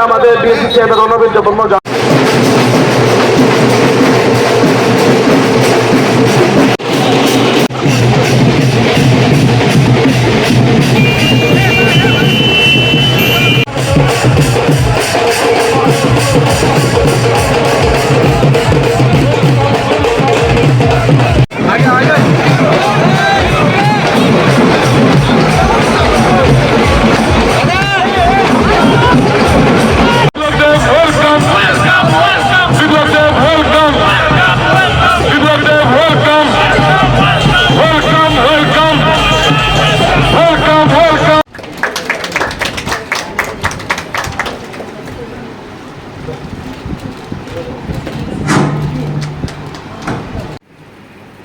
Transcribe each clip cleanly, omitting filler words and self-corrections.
আমাদের DAC chairman Ranbir Debbarma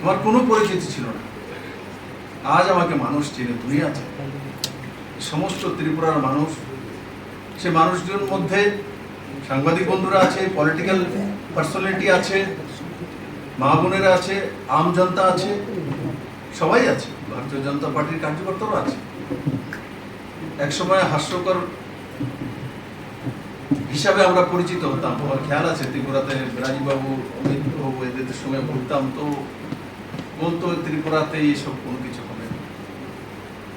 আমার কোনো পরিচিতি ছিল না, আজ আমাকে মানুষ চিনে, দুনিয়া চিনে। সমস্ত ত্রিপুরার মানুষ, সে মানুষদের মধ্যে সাংবাদিক বন্ধুরা আছে, পলিটিক্যাল পার্সোনালিটি আছে, মা বোনেরা আছে, আম জনতা আছে, সবাই আছে। ভারতীয় জনতা পার্টির কার্যকর্তারাও আছে। একসময় হাস্যকর হিসাবে আমরা পরিচিত হতাম। আমার খেয়াল আছে ত্রিপুরাতে রাজীববাবু, অমিত বাবু এদের সঙ্গে ঘুরতাম, তো বলতো ত্রিপুরাতে এইসব কোনো কিছু হবে না।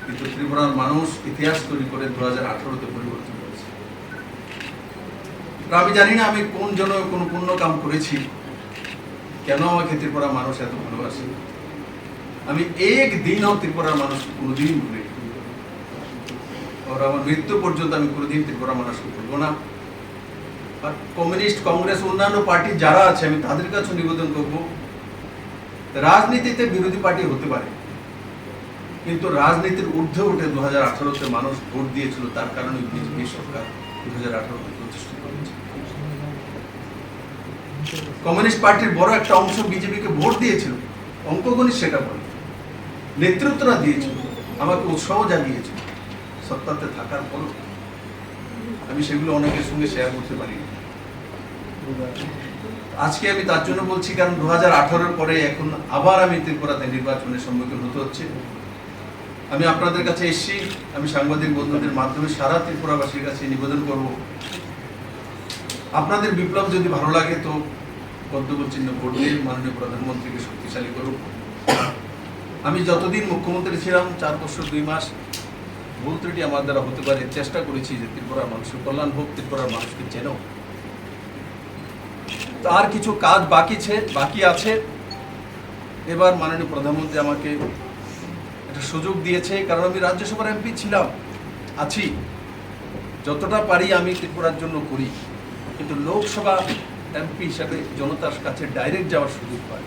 কিন্তু ত্রিপুরার মানুষ ইতিহাস তৈরি করে 2018-তে পরিবর্তন করেছে। আমি জানি না আমি কোন জন্য কোনো পুণ্য কাম করেছি, কেন আমাকে ত্রিপুরার মানুষ এত ভালোবাসে। আমি একদিনও ত্রিপুরার মানুষ কোনোদিন ভুলি, আর আমার মৃত্যু পর্যন্ত আমি কোনোদিন ত্রিপুরার মানুষকে ভুলবো না। আর কমিউনিস্ট, কংগ্রেস, অন্যান্য পার্টি যারা আছে, আমি তাদের কাছে নিবেদন করবো, রাজনীতিতে বিরোধী পার্টি হতে পারে, কিন্তু রাজনীতির ঊর্ধ্বে উঠে 2018-তে মানুষ ভোট দিয়েছিল, তার কারণে বিজেপি সরকার 2018-তে প্রতিষ্ঠিত হয়েছে। কমিউনিস্ট পার্টির বড় একটা অংশ বিজেপিকে ভোট দিয়েছিল, অঙ্কগণিত সেটা বলে, নেতৃত্বরা দিয়েছিল, আমাকে উৎসাহ জাগিয়েছিল। সত্তাতে থাকার পরও আমি সেগুলো অনেকের সঙ্গে শেয়ার করতে পারি। আজকে আমি তার জন্য বলছি, কারণ 2018-এর পরে এখন আবার আমি ত্রিপুরাতে নির্বাচনের সম্মুখীন হতে হচ্ছে। আমি আপনাদের কাছে এসেছি, আমি সাংবাদিক বন্ধুদের মাধ্যমে সারা ত্রিপুরাবাসীর কাছে নিবেদন করব, আপনাদের বিপ্লব যদি ভালো লাগে তো পদ্মফুল চিহ্ন ভোট দিয়ে মাননীয় প্রধানমন্ত্রীকে শক্তিশালী করুন। আমি যতদিন মুখ্যমন্ত্রী ছিলাম, 4 বছর 2 মাস, ভুল ত্রুটি আমার দ্বারা হতে পারে, চেষ্টা করেছি যে ত্রিপুরার মানুষের কল্যাণ হোক, ত্রিপুরার মানুষকে চেনো। আর কিছু কাজ বাকি আছে। এবার মাননীয় প্রধানমন্ত্রী আমাকে একটা সুযোগ দিয়েছে, কারণ আমি রাজ্যসভার এমপি ছিলাম, আছি, যতটা পারি আমি ত্রিপুরার জন্য করি, কিন্তু লোকসভা এমপি হিসাবে জনতার কাছে ডাইরেক্ট যাওয়ার সুযোগ পাই।